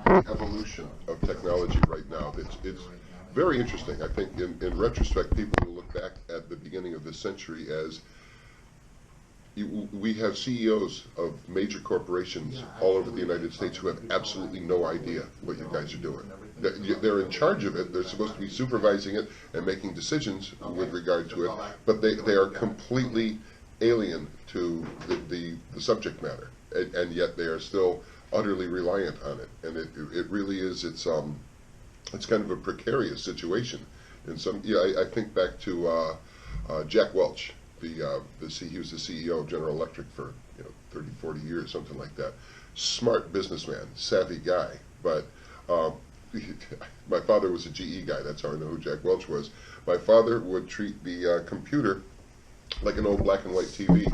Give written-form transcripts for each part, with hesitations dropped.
evolution of technology right now. It's very interesting. I think in retrospect, people will look back at the beginning of this century as we have CEOs of major corporations all over the United States who have absolutely no idea what you guys are doing. They're in charge of it. They're supposed to be supervising it and making decisions with regard to it, but they are completely alien to the subject matter, and yet they are still utterly reliant on it. And it really is. It's kind of a precarious situation. And I think back to Jack Welch. He was the CEO of General Electric for 30, 40 years, something like that. Smart businessman, savvy guy. But my father was a GE guy. That's how I know who Jack Welch was. My father would treat the computer like an old black and white TV,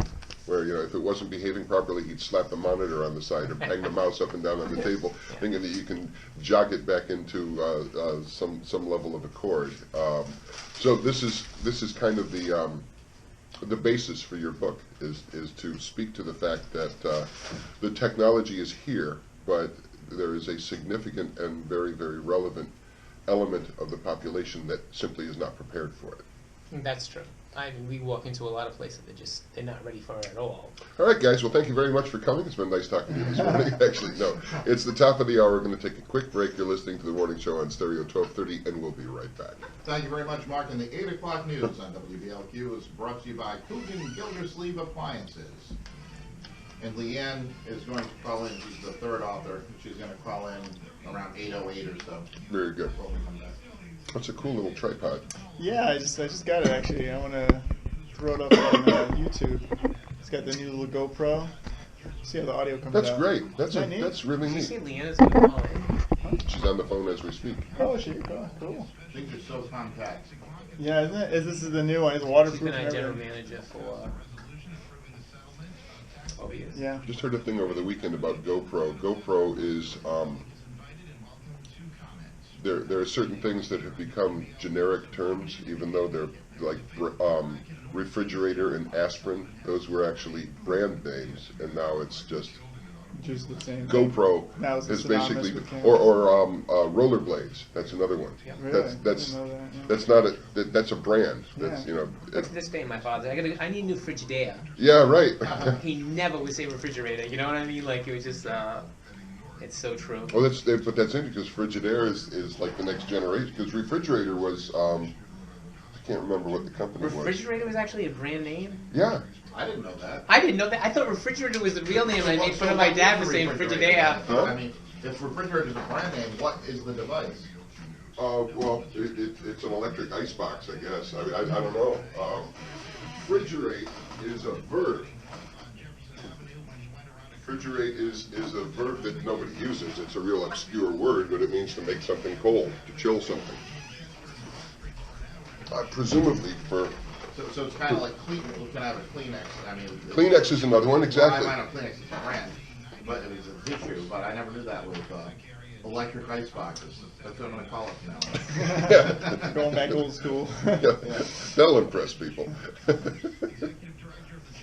where if it wasn't behaving properly, he'd slap the monitor on the side or bang the mouse up and down on the table, thinking that you can jog it back into some level of accord. So this is kind of the basis for your book is to speak to the fact that the technology is here, but there is a significant and very, very relevant element of the population that simply is not prepared for it. That's true. I mean, we walk into a lot of places they're not ready for it at all. All right, guys. Well, thank you very much for coming. It's been nice talking to you this morning. Actually, no. It's the top of the hour. We're going to take a quick break. You're listening to The Morning Show on Stereo 1230, and we'll be right back. Thank you very much, Mark. And the 8 o'clock news on WBLQ is brought to you by Coogan Gildersleeve Appliances. And Leanne is going to call in. She's the third author. She's going to call in around 8:08 or so. Very good. That's a cool little tripod. Yeah, I just got it actually. I want to throw it up on YouTube. It's got the new little GoPro. See how the audio comes out. That's great. That's really Did you neat. say Leanna's going to call in? She's on the phone as we speak. Oh, she cool. Things are so compact. Yeah, isn't it? This is the new one. It's waterproof. She's been and our general everything. manager for 12 years. Yeah. Just heard a thing over the weekend about GoPro. GoPro is there are certain things that have become generic terms, even though they're like refrigerator and aspirin. Those were actually brand names, and now it's just the same. GoPro Now it's is synonymous basically, with cameras. or rollerblades. That's another one. Yeah. Really? That's I didn't know that, yeah. that's not that's a brand. That's Yeah. What's this day, my father? I need a new Frigidaire. Yeah, right. He never would say refrigerator. You know what I mean? Like, it was just, it's so true. Well, but that's interesting because Frigidaire is like the next generation. Because refrigerator was, I can't remember what the company was. Refrigerator was actually a brand name? Yeah. I didn't know that. I didn't know that. I thought refrigerator was the real name. I made fun of my dad for saying Frigidaire. Huh? I mean, if refrigerator is a brand name, what is the device? Well, it's an electric ice box, I guess. I don't know. Refrigerate is a verb. Refrigerate is a verb that nobody uses. It's a real obscure word, but it means to make something cold, to chill something. Presumably for... So it's kind of like Kleenex. We can have a Kleenex. I mean, Kleenex is another one, exactly. Well, I know Kleenex is a brand, but it was a tissue. But I never knew that with electric ice boxes. That's what I'm going to call it now. Yeah. Going back old school. Yeah. That'll impress people.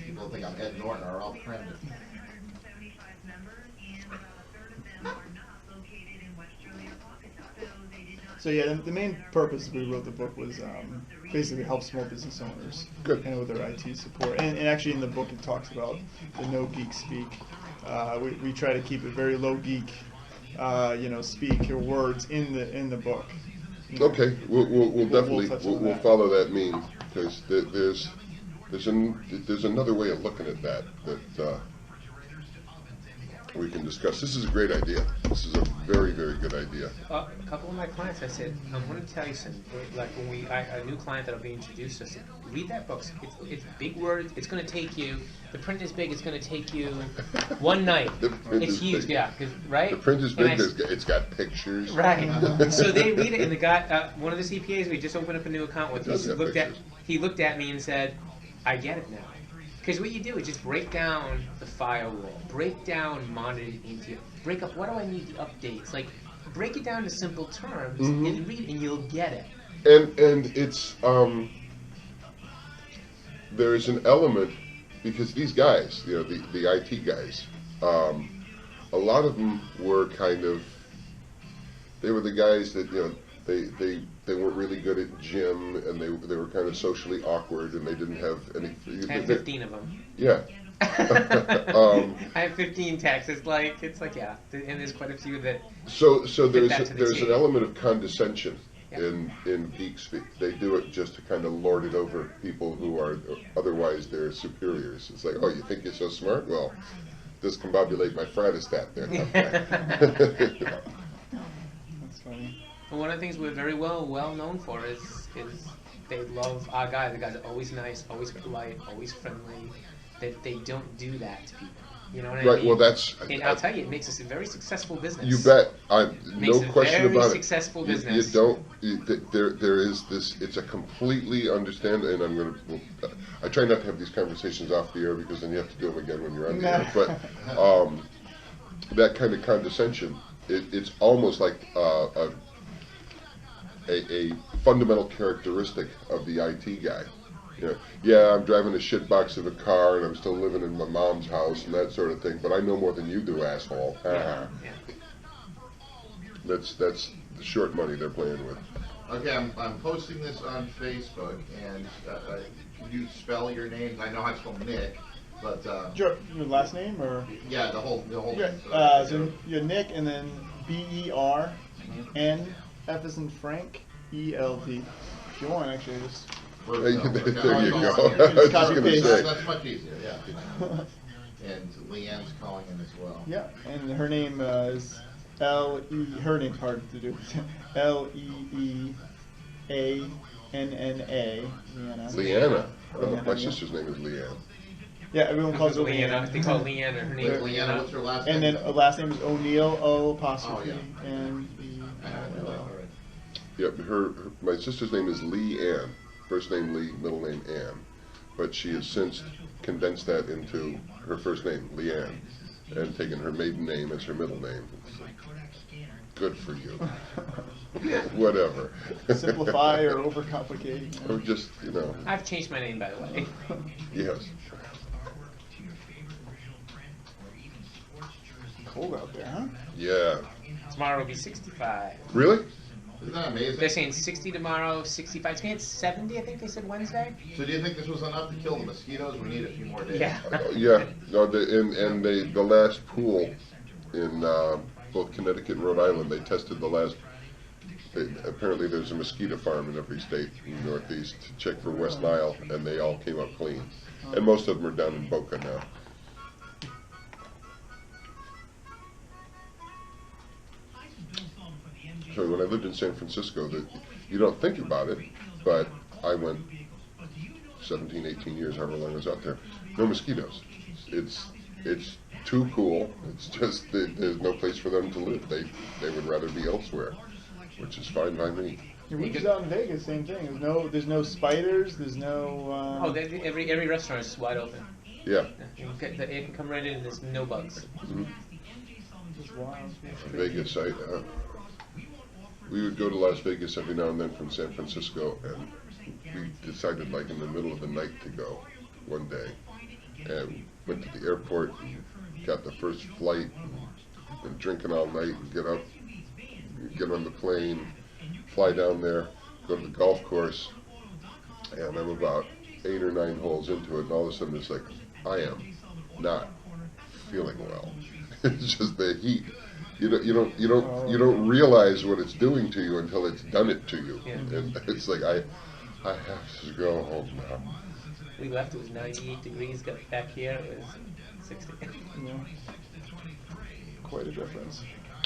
People think I'm Ed Norton or all trendy. So yeah, the main purpose we wrote the book was basically help small business owners and with their IT support. And actually in the book it talks about the no geek speak. We try to keep it very low geek, speak or words in the book. Okay, we'll definitely we'll follow that meme because there's another way of looking at that we can discuss. This is a great idea. This is a very, very good idea. A couple of my clients, I said, I want to tell you something. Like when a new client that'll be introduced to us, read that book. It's big words. It's going to take you. The print is big. It's going to take you one night. It's huge, yeah. Right. The print is big. It's got pictures. Right. So they read it, and the guy, one of the CPAs we just opened up a new account with, he looked at me and said, "I get it now." Because what you do is just break down the firewall, break down monitoring into, break up what do I need the updates, like break it down to simple terms and read, and you'll get it. And it's there is an element because these guys, the IT guys, a lot of them were kind of They were the guys that, they weren't really good at gym, and they were kind of socially awkward, and they didn't have any. I have 15 of them. Yeah. I have 15 texts. It's like yeah, and there's quite a few that. So fit that to the there's T. an element of condescension Yeah. in geek speak. They do it just to kind of lord it over people who are otherwise their superiors. It's like, oh, you think you're so smart? Well, discombobulate my fratostat there. That's funny. Well, one of the things we're very well known for is they love our guy. The guy's always nice, always polite, always friendly. That they don't do that to people. You know what I mean? Right. Well, that's. And I'll tell you, it makes us a very successful business. You bet. Makes No a question very about successful it. business. There is this. It's a completely understand, and I'm going to. I try not to have these conversations off the air because then you have to do them again when you're on the air. But that kind of condescension, it's almost like a fundamental characteristic of the IT guy. Yeah, I'm driving a shit box of a car, and I'm still living in my mom's house and that sort of thing. But I know more than you do, asshole. Yeah. That's the short money they're playing with. Okay, I'm posting this on Facebook, and can you spell your names? I know how to spell Nick, but Your last name or? yeah, the whole. Yeah. So you're Nick, and then BERN, F as in Frank, ELD. If you want, actually, just. There you go. I was Just just copy going to paste. say. That's much easier, yeah. And Leanne's calling in as well. Yeah, and her name is L-E, her name's hard to do. Leeanna. Leanna. Oh, Leanna, my yeah. sister's name is Leanne. Yeah, everyone calls her Leanna. Leanna. They call Leanna. Her name is Leanna, Leanna. what's her last name? And then last name is O'Neill, O'', and I have it, all right. Yep, my sister's name is Leanne. First name Lee, middle name Ann. But she has since condensed that into her first name, Leanne, and taken her maiden name as her middle name. It's like, good for you. Whatever. simplify or overcomplicate. Or just, I've changed my name, by the way. yes. Cold out there, huh? Yeah. Tomorrow will be 65. Really? Isn't that amazing? They're saying 60 tomorrow, 65. It's going to hit 70, I think they said Wednesday. So do you think this was enough to kill the mosquitoes? We need a few more days. Yeah. Yeah. No, the last pool in both Connecticut and Rhode Island, they tested the last. Apparently, there's a mosquito farm in every state in the Northeast to check for West Nile, and they all came up clean. And most of them are down in Boca now. So when I lived in San Francisco, you don't think about it, but I went 17, 18 years, however long I was out there. No mosquitoes. It's too cool. It's just there's no place for them to live. They would rather be elsewhere, which is fine by me. We was out in Vegas, same thing. There's no spiders. There's no. Every restaurant is wide open. Yeah. You can come right in and there's no bugs. Mm-hmm. Just wild. Vegas, we would go to Las Vegas every now and then from San Francisco, and we decided like in the middle of the night to go one day, and went to the airport and got the first flight, and been drinking all night, and get on the plane, fly down there, go to the golf course, and I'm about 8 or 9 holes into it, and all of a sudden it's like, I am not feeling well. It's just the heat. You don't realize what it's doing to you until it's done it to you, Yeah. and it's like I have to go home now. We left, it was 98 degrees. Got back here, it was 60. Yeah. Quite a difference.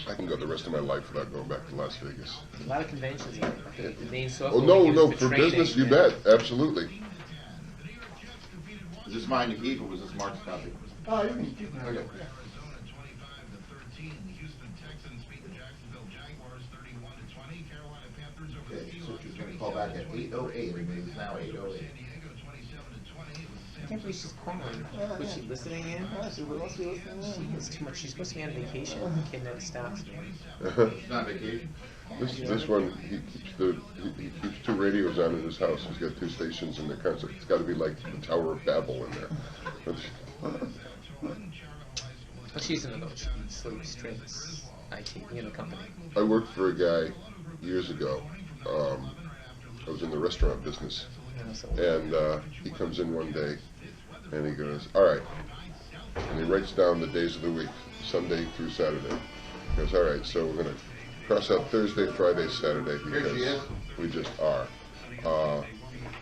I can go the rest of my life without going back to Las Vegas. A lot of conventions here. The main source Oh no, for business, you bet, absolutely. Is this mine to keep, or was this Mark's copy? Oh, you can keep Okay. Okay, so she's going to call back at 8:08. It is now 8:08. I can't believe she's calling. Was she listening in? She must be listening She in. is too much. She's supposed to be on vacation. Kid never stops, man. It's not vacation. This one, he keeps 2 radios on in his house. He's got 2 stations in the concert. It's got to be like the Tower of Babel in there. Well, she's in the sleep strings IT in the company. I worked for a guy years ago. I was in the restaurant business, and he comes in one day, and he goes, "All right," and he writes down the days of the week, Sunday through Saturday. He goes, "All right, so we're going to cross out Thursday, Friday, Saturday because we just are.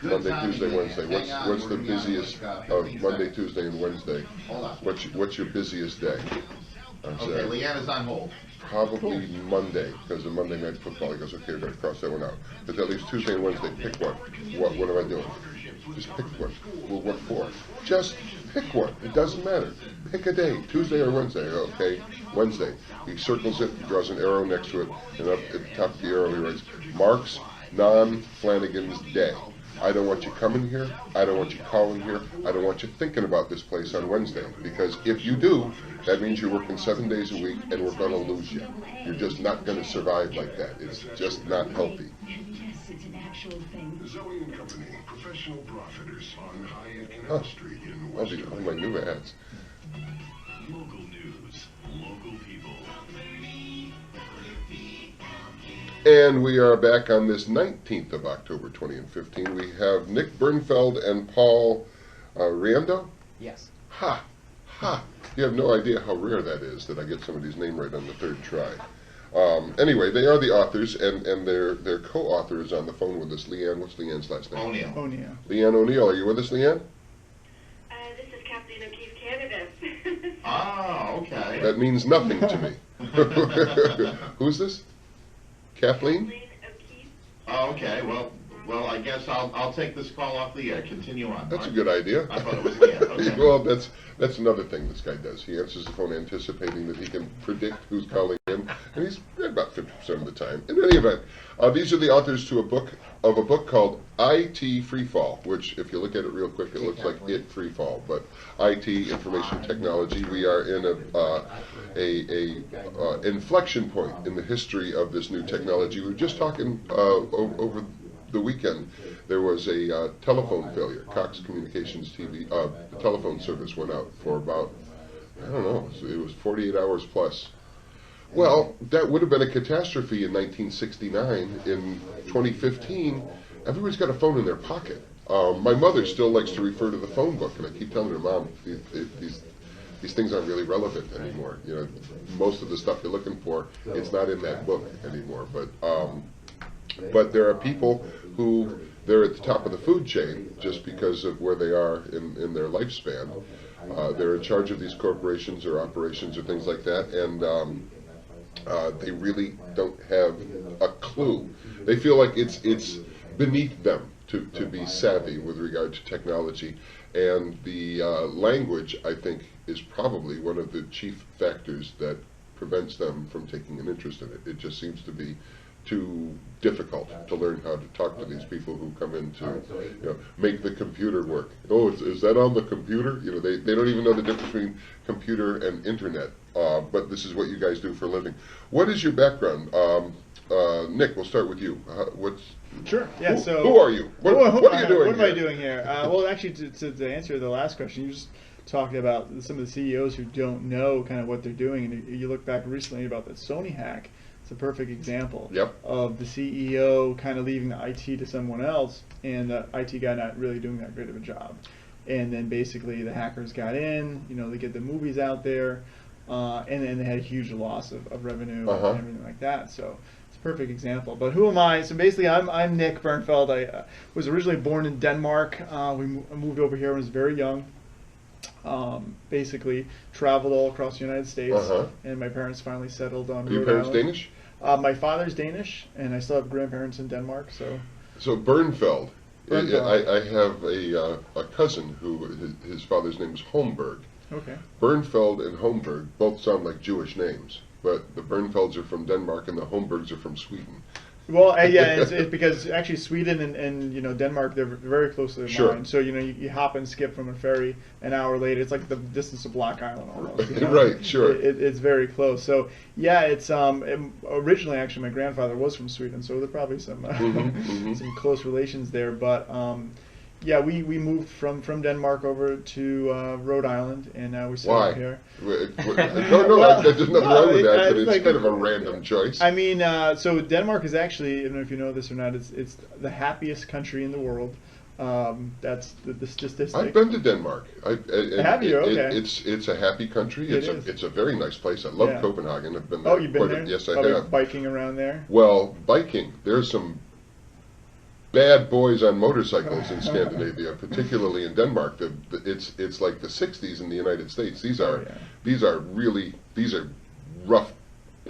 Monday, Tuesday, Wednesday. What's the busiest of Monday, Tuesday, and Wednesday? What's your busiest day?" I said, Okay, Leanne is on hold. "Probably Monday, because of Monday Night Football." He goes, "Okay, we're going to cross that one out. But that leaves Tuesday and Wednesday. Pick one. What am I doing?" "Just pick one." "Well, what for?" "Just pick one. It doesn't matter. Pick a day, Tuesday or Wednesday." "Okay, Wednesday." He circles it, he draws an arrow next to it, and up at the top of the arrow he writes, "Mark's non-Flanagan's Day. I don't want you coming here. I don't want you calling here. I don't want you thinking about this place on Wednesday. Because if you do, that means you're working 7 days a week and we're going to lose you. You're just not going to survive like that. It's just not healthy." Zoe and Company, professional profiters on Hyatt Canal Street in All Westerly. my new ads. Local news, local people. And we are back on this 19th of October, 2015. We have Nick Bernfeld and Paul Riendeau. Yes. Ha! Ha! You have no idea how rare that is that I get somebody's name right on the third try. Anyway, they are the authors, and their co-author is on the phone with us. Leanne, what's Leanne's last name? O'Neill. O'Neill. Leanne O'Neill. Are you with us, Leanne? This is Kathleen O'Keefe, Canada. Ah, okay. That means nothing to me. Who's this? Kathleen? Kathleen O'Keefe. Oh, okay. Well, I guess I'll take this call off the air. Continue on. That's a Mark. good idea. I thought it was Leanne. Okay. Well, that's another thing this guy does. He answers the phone anticipating that he can predict who's calling him, and he's right about 50% of the time. In any event, these are the authors to a book called IT Freefall, which, if you look at it real quick, it looks like It Freefall, but IT, information technology. We are in a inflection point in the history of this new technology. We were just talking over the weekend. There was a telephone failure. Cox Communications TV, the telephone service went out for about, I don't know, it was 48 hours plus. Well, that would have been a catastrophe in 1969. In 2015, everybody's got a phone in their pocket. My mother still likes to refer to the phone book, and I keep telling her, "Mom, these things aren't really relevant anymore. You know, most of the stuff you're looking for, it's not in that book anymore." But there are people who they're at the top of the food chain just because of where they are in their lifespan. They're in charge of these corporations or operations or things like that, and they really don't have a clue. They feel like it's beneath them to be savvy with regard to technology, and the language, I think, is probably one of the chief factors that prevents them from taking an interest in it. It just seems to be too difficult to learn how to talk to these people who come in to, make the computer work. "Oh, is that on the computer?" They don't even know the difference between computer and internet. But this is what you guys do for a living. What is your background? Nick, we'll start with you. Sure. Yeah. Who are you? What are you doing? What am I doing here? Well, actually, to answer the last question, you just talked about some of the CEOs who don't know kind of what they're doing, and you look back recently about the Sony hack. It's a perfect example of the CEO kind of leaving the IT to someone else, and the IT guy not really doing that great of a job. And then basically the hackers got in, they get the movies out there, and then they had a huge loss of revenue and everything like that. So it's a perfect example. But who am I? So basically I'm Nick Bernfeld. I was originally born in Denmark. We moved over here when I was very young. Basically traveled all across the United States, and my parents finally settled on Rhode Island. Are your parents Danish? My father's Danish, and I still have grandparents in Denmark. So Bernfeld. I have a cousin who his father's name is Holmberg. Okay. Bernfeld and Holmberg both sound like Jewish names, but the Bernfelds are from Denmark and the Holmbergs are from Sweden. Well, yeah, it's because actually Sweden and Denmark, they're very close to their line. So you hop and skip from a ferry an hour later. It's like the distance of Block Island almost. Right, sure. It's very close. So yeah, it's originally actually my grandfather was from Sweden, so there are probably some some close relations there. But Yeah, we moved from Denmark over to Rhode Island, and now we settled Why? here. No, there's nothing wrong with that, but it's like, kind of a random choice. I mean, so Denmark is actually, I don't know if you know this or not, it's the happiest country in the world. That's the statistic. I've been to Denmark. Have you? Okay. It's a happy country. It's a very nice place. I love Copenhagen. I've been there. Oh, you've been there? Yes, I Probably have. biking around there? Well, biking. There's some bad boys on motorcycles in Scandinavia, particularly in Denmark. It's like the 60s in the United States. These are rough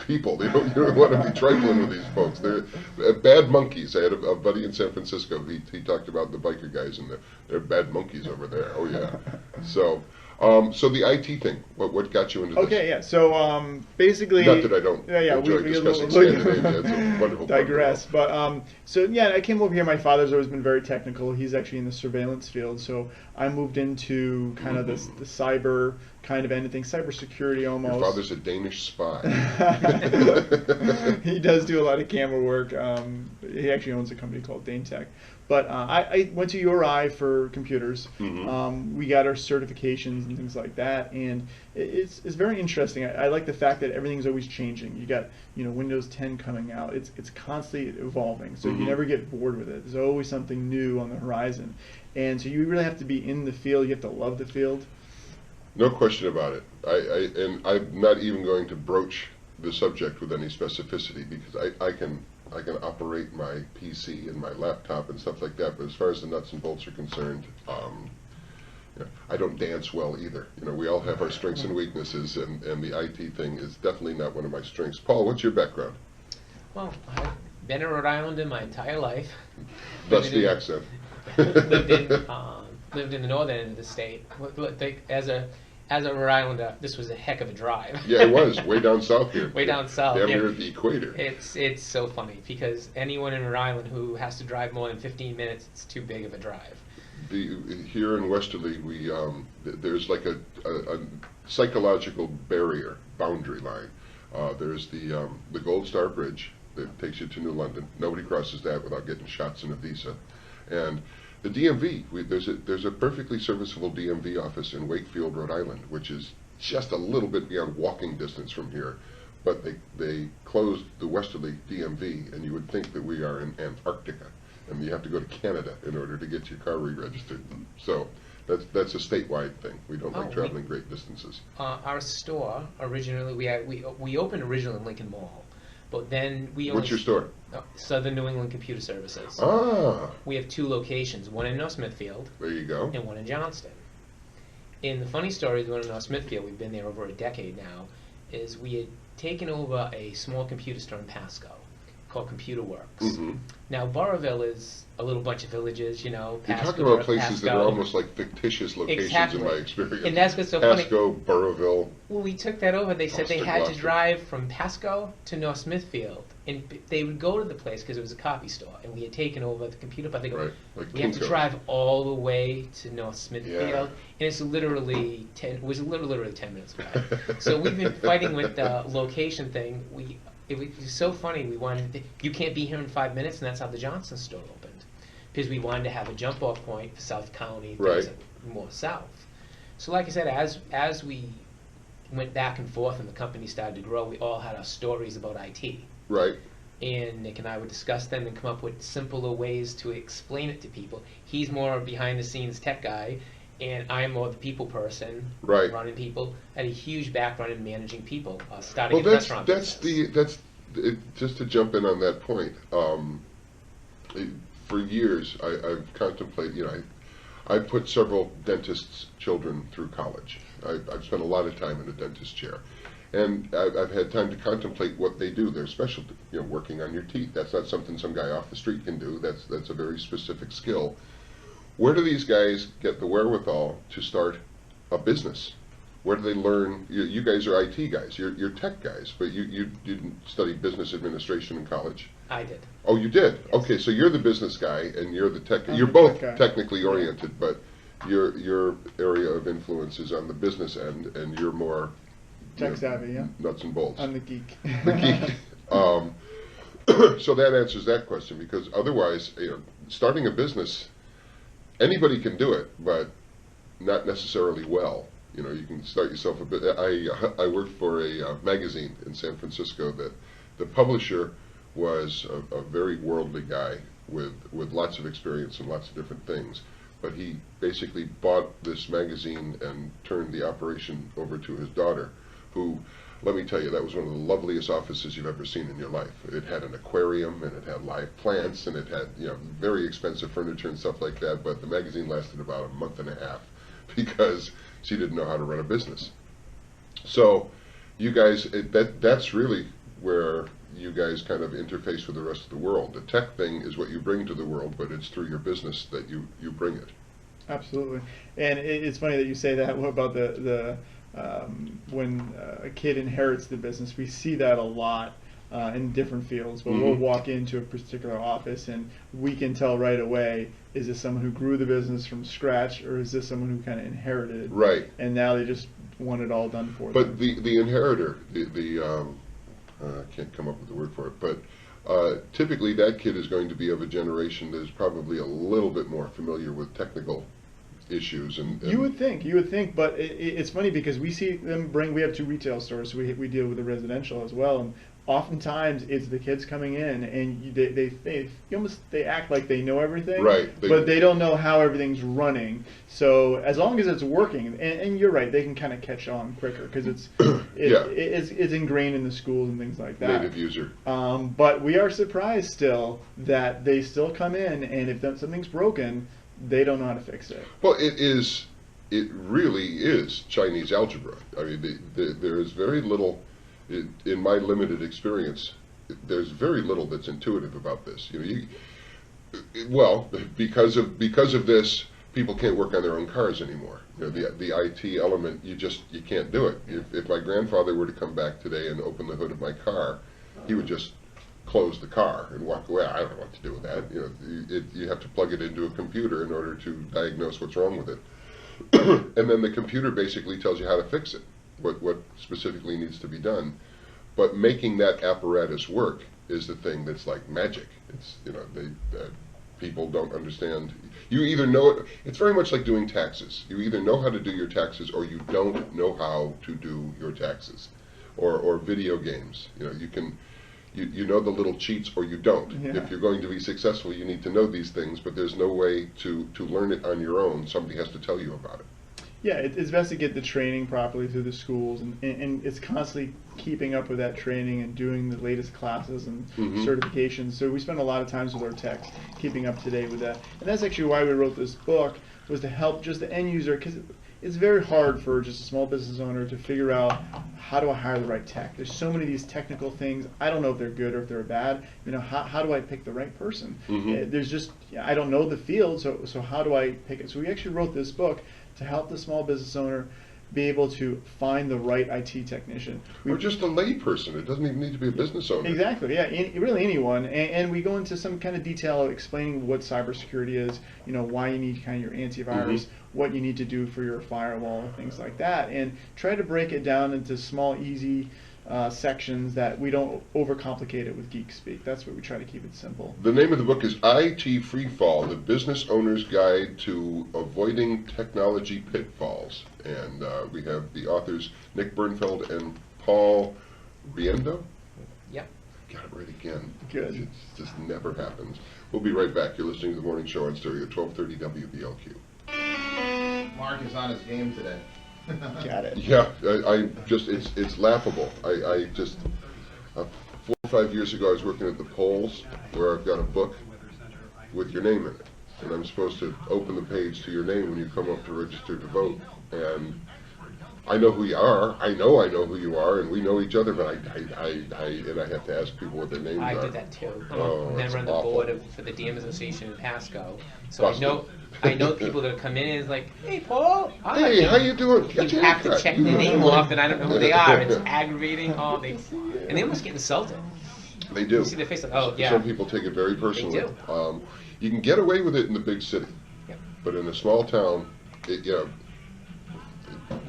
people. You don't want to be trifling with these folks. They're bad monkeys. I had a buddy in San Francisco. He talked about the biker guys, and they're bad monkeys over there. Oh yeah. So the IT thing. What got you into this? Okay, yeah. So basically, not that I don't enjoy we discussing Scandinavia. It's a wonderful digress. But so yeah, I came over here. My father's always been very technical. He's actually in the surveillance field. So I moved into kind of the cyber kind of anything, cybersecurity almost. Your father's a Danish spy. He does do a lot of camera work. He actually owns a company called Dane Tech. But I went to URI for computers. We got our certifications and things like that, and it's very interesting. I like the fact that everything's always changing. You got Windows 10 coming out. It's constantly evolving, so you never get bored with it. There's always something new on the horizon, and so you really have to be in the field. You have to love the field. No question about it. And I'm not even going to broach the subject with any specificity because I can operate my PC and my laptop and stuff like that, but as far as the nuts and bolts are concerned, I don't dance well either. We all have our strengths and weaknesses, and the IT thing is definitely not one of my strengths. Paul, what's your background? Well, I've been in Rhode Island in my entire life. Thus the accent. lived in the northern end of the state. As a Rhode Islander, this was a heck of a drive. Yeah, it was way down south here. Way down south. Damn near the equator. It's so funny because anyone in Rhode Island who has to drive more than 15 minutes, it's too big of a drive. Here in Westerly, there's like a psychological boundary line. There's the Gold Star Bridge that takes you to New London. Nobody crosses that without getting shots and a visa. And the DMV, there's a perfectly serviceable DMV office in Wakefield, Rhode Island, which is just a little bit beyond walking distance from here. But they closed the Westerly DMV, and you would think that we are in Antarctica, and you have to go to Canada in order to get your car re-registered. So that's a statewide thing. We don't like traveling great distances. Our store originally, we opened originally in Lincoln Mall. But then What's your store? Southern New England Computer Services. Ah. We have 2 locations, one in North Smithfield. There you go. And one in Johnston. And the funny story is, the one in North Smithfield, we've been there over a decade now, is we had taken over a small computer store in Pasco called Computer Works. Now, Burrillville is a little bunch of villages, Pasco, You're talking about places Pasco. that are almost like fictitious locations in my experience. And that's what's so funny. Pasco, Burrillville. When we took that over, they said they had Gloucester. to drive from Pasco to North Smithfield. And they would go to the place because it was a copy store. And we had taken over the computer, but they go, Right, like we have to Kinko. drive all the way to North Smithfield. Yeah. And it's literally 10 minutes away. So we've been fighting with the location thing. It was so funny. We wanted you can't be here in 5 minutes, and that's how the Johnson store opened, because we wanted to have a jump off point for South County, things more south. So, like I said, as we went back and forth and the company started to grow, we all had our stories about IT. Right. And Nick and I would discuss them and come up with simpler ways to explain it to people. He's more a behind-the-scenes tech guy, and I'm more the people person, running people. I had a huge background in managing people, starting in restaurant business. Just to jump in on that point. For years, I've contemplated. I put several dentists' children through college. I've spent a lot of time in a dentist chair, and I've had time to contemplate what they do. Their specialty, working on your teeth. That's not something some guy off the street can do. That's a very specific skill. Where do these guys get the wherewithal to start a business? Where do they learn? You guys are IT guys. You're tech guys, but you didn't study business administration in college. I did. Oh, you did? Yes. Okay, so you're the business guy and you're the tech. I'm You're the both tech guy. technically oriented, but your area of influence is on the business end, and you're more Tech savvy, yeah. nuts and bolts. I'm the geek. The geek. So that answers that question, because otherwise, starting a business anybody can do it, but not necessarily well. You know, you can start yourself a bit. I worked for a magazine in San Francisco that the publisher was a very worldly guy with lots of experience and lots of different things. But he basically bought this magazine and turned the operation over to his daughter, who, let me tell you, that was one of the loveliest offices you've ever seen in your life. It had an aquarium, and it had live plants, and it had, you know, very expensive furniture and stuff like that, but the magazine lasted about a month and a half because she didn't know how to run a business. So you guys, that's really where you guys kind of interface with the rest of the world. The tech thing is what you bring to the world, but it's through your business that you bring it. Absolutely. And it's funny that you say that about the when a kid inherits the business. We see that a lot in different fields, but we'll walk into a particular office and we can tell right away, is this someone who grew the business from scratch, or is this someone who kind of inherited? Right. And now they just want it all done for them. But the inheritor, I can't come up with the word for it, but typically that kid is going to be of a generation that is probably a little bit more familiar with technical issues. And you would think, but it's funny because we see them we have 2 retail stores, so we deal with the residential as well, and oftentimes it's the kids coming in and they act like they know everything, right? But they don't know how everything's running. So as long as it's working, and you're right, they can kind of catch on quicker because it's ingrained in the schools and things like that. Native user. But we are surprised still that they still come in, and if something's broken, they don't know how to fix it. Well, it really is Chinese algebra. I mean, there is very little. In my limited experience, there's very little that's intuitive about this. You know, because of this, people can't work on their own cars anymore. You know, the IT element, you can't do it. If my grandfather were to come back today and open the hood of my car, he would just close the car and walk away. I don't know what to do with that. You know, you have to plug it into a computer in order to diagnose what's wrong with it, and then the computer basically tells you how to fix it. What specifically needs to be done, but making that apparatus work is the thing that's like magic. It's, you know, people don't understand. You either know it. It's very much like doing taxes. You either know how to do your taxes, or you don't know how to do your taxes, or video games. You know, you know the little cheats, or you don't. Yeah. If you're going to be successful, you need to know these things, but there's no way to learn it on your own. Somebody has to tell you about it. Yeah, it's best to get the training properly through the schools, and it's constantly keeping up with that training and doing the latest classes and certifications. So we spend a lot of times with our techs keeping up to date with that. And that's actually why we wrote this book, was to help just the end user, because it's very hard for just a small business owner to figure out, how do I hire the right tech? There's so many of these technical things. I don't know if they're good or if they're bad. You know, how do I pick the right person? There's just, I don't know the field, so how do I pick it? So we actually wrote this book to help the small business owner be able to find the right IT technician. Or just a lay person. It doesn't even need to be a business owner. Exactly, yeah, really anyone. And we go into some kind of detail explaining what cybersecurity is, you know, why you need kind of your antivirus, what you need to do for your firewall, things like that, and try to break it down into small, easy sections that we don't overcomplicate it with geek speak. That's what we try to keep it simple. The name of the book is IT Freefall, The Business Owner's Guide to Avoiding Technology Pitfalls. And we have the authors Nick Bernfeld and Paul Riendeau. Yep. Got it right again. Good. It just never happens. We'll be right back. You're listening to The Morning Show on Stereo 1230 WBLQ. Mark is on his game today. Got it. Yeah, I just, it's laughable. I just, 4 or 5 years ago I was working at the polls, where I've got a book with your name in it. And I'm supposed to open the page to your name when you come up to register to vote. And I know who you are. I know who you are, and we know each other, but I have to ask people what their names are. I did that too. I'm Oh, a member on the awful. board for the DM Association in Pasco. So Busted. I know people that come in and it's like, hey Paul, hi. Hey, how you doing? Got You your have to haircut. check their name off and I don't know who they are. It's aggravating. And they almost get insulted. They do. You see their face like, oh yeah. Some people take it very personally. They do. You can get away with it in the big city, Yep. but in a small town, you know,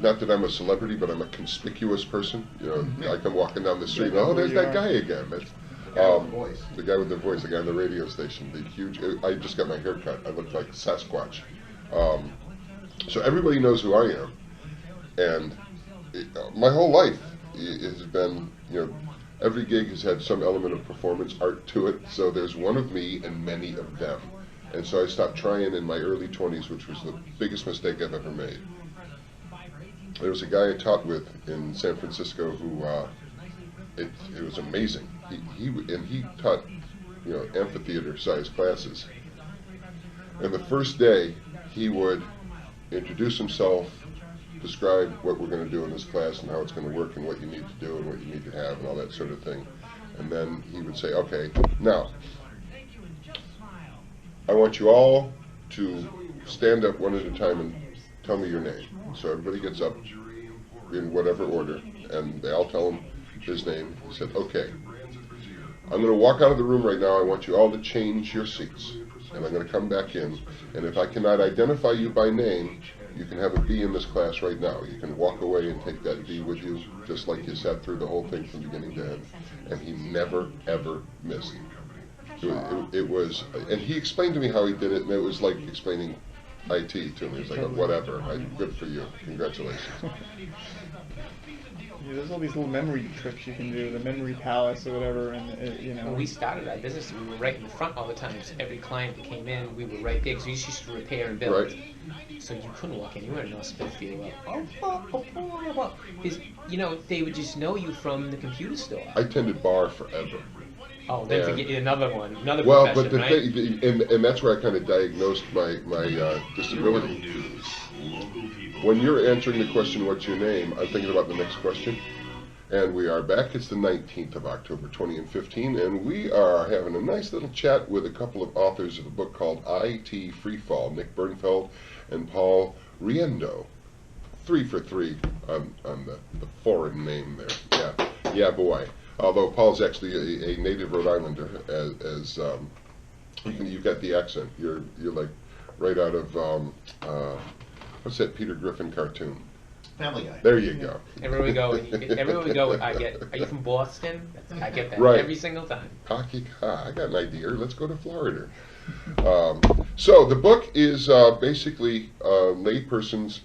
not that I'm a celebrity, but I'm a conspicuous person. You know, I come walking down the street, and, oh, there's that guy again. That's, Voice. the guy with the voice, the guy on the radio station, the huge. I just got my hair cut. I look like Sasquatch. So everybody knows who I am, and my whole life has been, every gig has had some element of performance art to it. So there's one of me and many of them, and so I stopped trying in my early 20s, which was the biggest mistake I've ever made. There was a guy I taught with in San Francisco who it was amazing. He taught amphitheater-sized classes, and the first day he would introduce himself, describe what we're going to do in this class and how it's going to work and what you need to do and what you need to have and all that sort of thing. And then he would say, okay, now, I want you all to stand up one at a time and tell me your name. So everybody gets up in whatever order, and they all tell him his name. He said, okay, I'm going to walk out of the room right now. I want you all to change your seats. And I'm going to come back in, and if I cannot identify you by name, you can have a B in this class right now. You can walk away and take that B with you, just like you sat through the whole thing from beginning to end. And he never, ever missed. It was, and he explained to me how he did it, and it was like explaining IT to me. It's like, whatever, good for you, congratulations. There's all these little memory tricks you can do, the memory palace or whatever, and When we started our business, we were right in the front all the time. So every client that came in, we were right there because we used to repair and build. Right. So you couldn't walk anywhere and know Smithfield. They would just know you from the computer store. I tended bar forever. Oh, then to get another one, another well, profession, but the right? thing, and that's where I kind of diagnosed my disability. When you're answering the question, what's your name, I'm thinking about the next question. And we are back. It's the 19th of October, 2015, and we are having a nice little chat with a couple of authors of a book called IT Freefall, Nick Bernfeld and Paul Riendeau. 3 for 3 on the foreign name there. Yeah, boy. Although Paul's actually a native Rhode Islander, as you've got the accent. You're like right out of what's that Peter Griffin cartoon? Family Guy. There you go. Everywhere we go, I get, are you from Boston? I get that Right. every single time. I got an idea. Let's go to Florida. So the book is basically layperson's.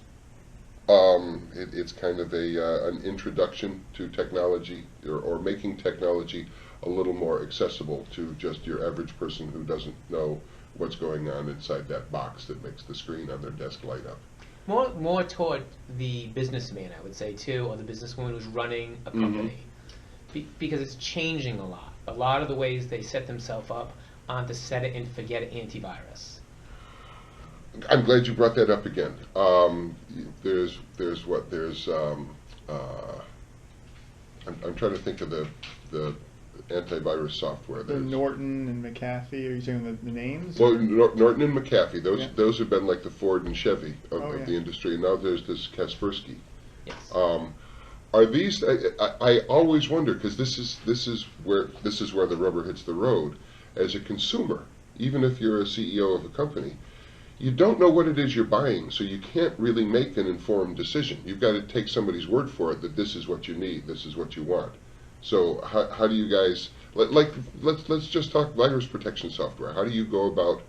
It's kind of an introduction to technology, or making technology a little more accessible to just your average person who doesn't know what's going on inside that box that makes the screen on their desk light up. More toward the businessman, I would say, too, or the businesswoman who's running a company. Because it's changing a lot. A lot of the ways they set themselves up on to set it and forget it antivirus. I'm glad you brought that up again. I'm trying to think of the antivirus software. The Norton and McAfee. Are you saying the names? Well, Norton and McAfee. Those have been like the Ford and Chevy of the industry. And now there's this Kaspersky. Yes. Are these? I always wonder, because this is where the rubber hits the road. As a consumer, even if you're a CEO of a company, you don't know what it is you're buying, so you can't really make an informed decision. You've got to take somebody's word for it that this is what you need, this is what you want. So how do you guys, let's just talk virus protection software. How do you go about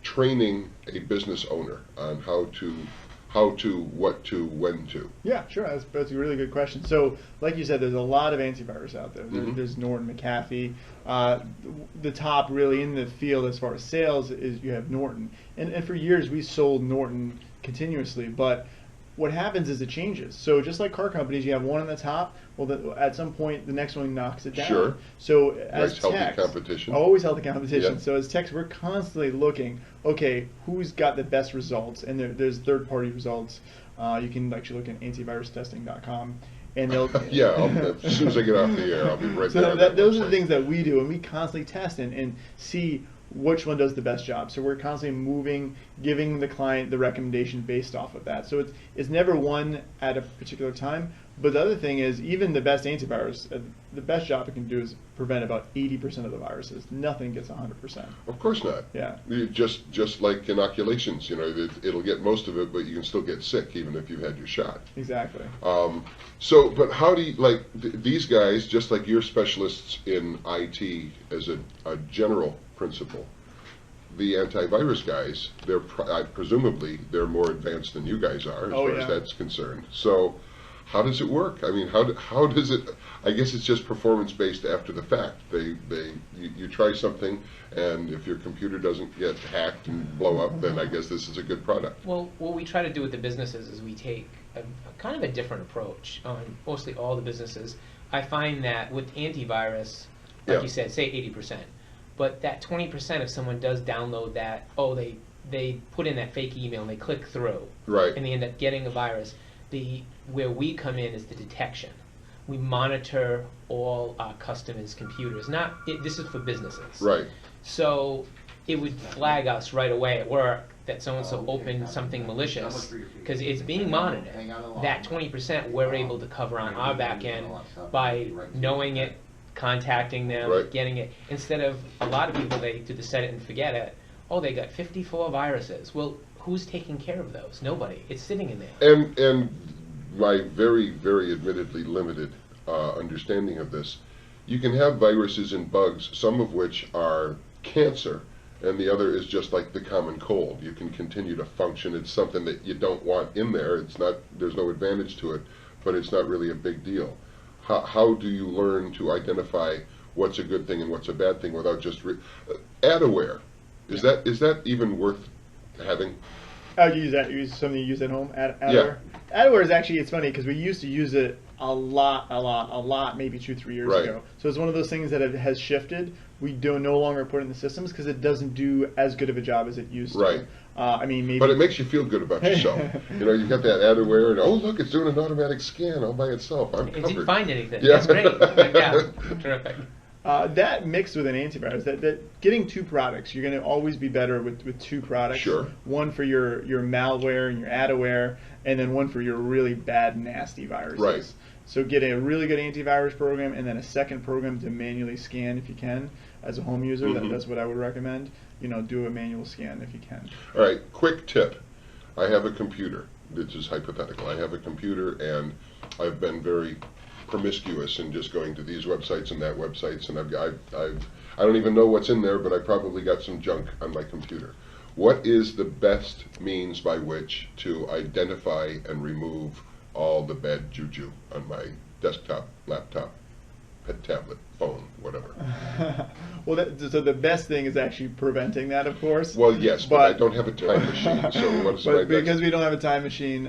training a business owner on how to, what to, when to? Yeah, sure. That's a really good question. So, like you said, there's a lot of antivirus out there. There's Norton, McAfee. The top really in the field as far as sales is you have Norton. And for years we sold Norton continuously, but what happens is it changes. So just like car companies, you have one on the top. Well, at some point, the next one knocks it down. Sure. So as healthy techs, competition. Always healthy competition. Yeah. So as techs, we're constantly looking. Okay, who's got the best results? And there's third-party results. You can actually look at antivirustesting.com, and they'll. As soon as I get off the air, I'll be right there. So those are the things that we do, and we constantly test and see which one does the best job. So we're constantly moving, giving the client the recommendation based off of that. So it's never one at a particular time. But the other thing is, even the best antivirus, the best job it can do is prevent about 80% of the viruses. Nothing gets 100%. Of course not. Yeah. Just like inoculations, it'll get most of it, but you can still get sick even if you've had your shot. Exactly. But how do you, these guys, just like you're specialists in IT as a general principle, the antivirus guys, presumably they're more advanced than you guys are as far as that's concerned. So how does it work? I mean, how does it? I guess it's just performance based after the fact. You try something, and if your computer doesn't get hacked and blow up, then I guess this is a good product. Well, what we try to do with the businesses is we take a kind of a different approach on mostly all the businesses. I find that with antivirus, like you said, say 80%, but that 20%, if someone does download that, they put in that fake email and they click through, right, and they end up getting a virus. Where we come in is the detection. We monitor all our customers' computers. This is for businesses. Right. So it would flag us right away at work that so-and-so opened something malicious because it's being monitored. That 20% we're able to cover on our back end by knowing it, contacting them, getting it. Instead of a lot of people, they do the set it and forget it. Oh, they got 54 viruses. Well, who's taking care of those? Nobody. It's sitting in there. And my very, very admittedly limited understanding of this, you can have viruses and bugs, some of which are cancer, and the other is just like the common cold. You can continue to function. It's something that you don't want in there. It's not. There's no advantage to it, but it's not really a big deal. How do you learn to identify what's a good thing and what's a bad thing without just AdAware? Is that even worth having? Oh, you use that? You use something you use at home? AdAware? Yeah. AdAware is actually, it's funny because we used to use it a lot, maybe 2-3 years ago. So it's one of those things that has shifted. We no longer put it in the systems because it doesn't do as good of a job as it used to. Right. I mean, maybe. But it makes you feel good about yourself. You know, you've got that AdAware, and oh look, it's doing an automatic scan all by itself. I'm covered. It didn't find anything. Yeah. That's great. Yeah, terrific. That mixed with an antivirus, that getting two products, you're going to always be better with two products. Sure. One for your malware and your AdAware, and then one for your really bad, nasty viruses. Right. So get a really good antivirus program, and then a second program to manually scan if you can. As a home user, that's what I would recommend. You know, do a manual scan if you can. All right, quick tip. I have a computer. This is hypothetical. I have a computer, and I've been very promiscuous in just going to these websites and that websites, and I don't even know what's in there, but I probably got some junk on my computer. What is the best means by which to identify and remove all the bad juju on my desktop, laptop, tablet, phone, whatever? Well, so the best thing is actually preventing that, of course. Well, yes, but I don't have a time machine, so what's my because we don't have a time machine,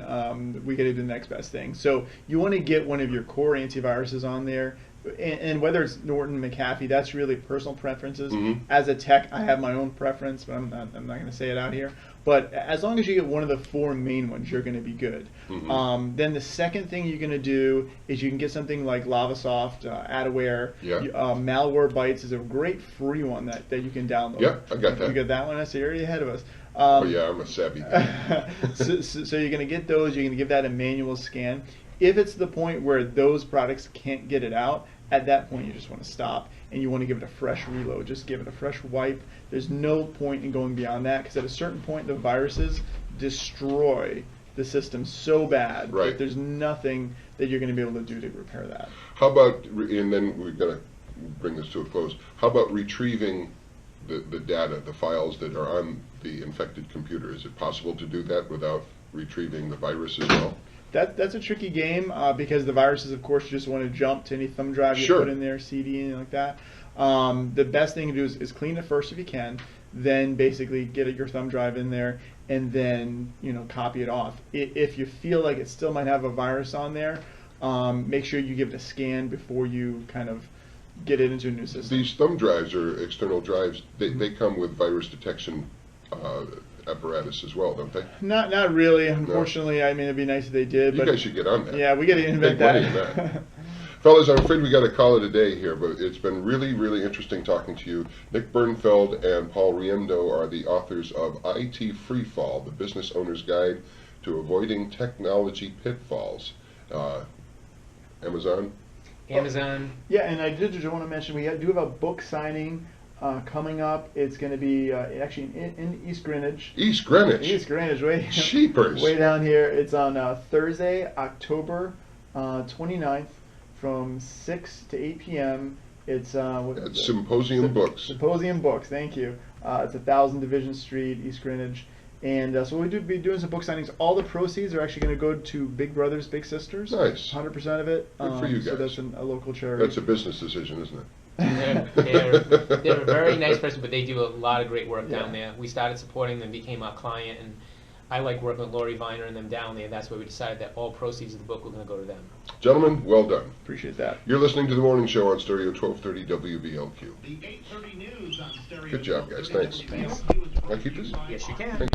we gotta do the next best thing. So you want to get one of your core antiviruses on there, and whether it's Norton, McAfee, that's really personal preferences. As a tech, I have my own preference, but I'm not going to say it out here. But as long as you get one of the four main ones, you're going to be good. Then the second thing you're going to do is you can get something like LavaSoft, AdAware. Malwarebytes is a great free one that you can download. Yeah, I got that. You got that one? I see, you're already ahead of us. Oh yeah, I'm a savvy guy. So you're going to get those. You're going to give that a manual scan. If it's the point where those products can't get it out, at that point you just want to stop and you want to give it a fresh reload. Just give it a fresh wipe. There's no point in going beyond that because at a certain point the viruses destroy the system so bad that there's nothing that you're going to be able to do to repair that. How about, and then we've got to bring this to a close, how about retrieving the data, the files that are on the infected computer? Is it possible to do that without retrieving the virus as well? That's a tricky game because the viruses, of course, just want to jump to any thumb drive you put in there, CD, anything like that. The best thing to do is clean it first if you can, then basically get your thumb drive in there, and then copy it off. If you feel like it still might have a virus on there, make sure you give it a scan before you kind of get it into a new system. These thumb drives or external drives, they come with virus detection apparatus as well, don't they? Not really, unfortunately. No. I mean, it'd be nice if they did. You guys should get on that. Yeah, we got to invent that. Fellas, I'm afraid we got to call it a day here, but it's been really, really interesting talking to you. Nick Bernfeld and Paul Riendeau are the authors of IT Freefall, the Business Owner's Guide to Avoiding Technology Pitfalls. Amazon? Yeah, and I did just want to mention we do have a book signing coming up. It's going to be actually in East Greenwich. East Greenwich? East Greenwich, way down here. It's on Thursday, October 29th from 6 to 8 p.m. It's Symposium Books. Symposium Books. Thank you. It's 1000 Division Street, East Greenwich. And so we'll be doing some book signings. All the proceeds are actually going to go to Big Brothers Big Sisters. Nice. 100% of it. Good for you guys. So that's a local charity. That's a business decision, isn't it? They're a very nice person, but they do a lot of great work down Yeah. there. We started supporting them, became our client, and I like working with Lori Viner and them down there. That's why we decided that all proceeds of the book were going to go to them. Gentlemen, well done. Appreciate that. You're listening to The Morning Show on Stereo 1230 WBLQ. The 8:30 news on Stereo. Good job, guys. Thanks. Thanks. Can I keep this? Yes, you can.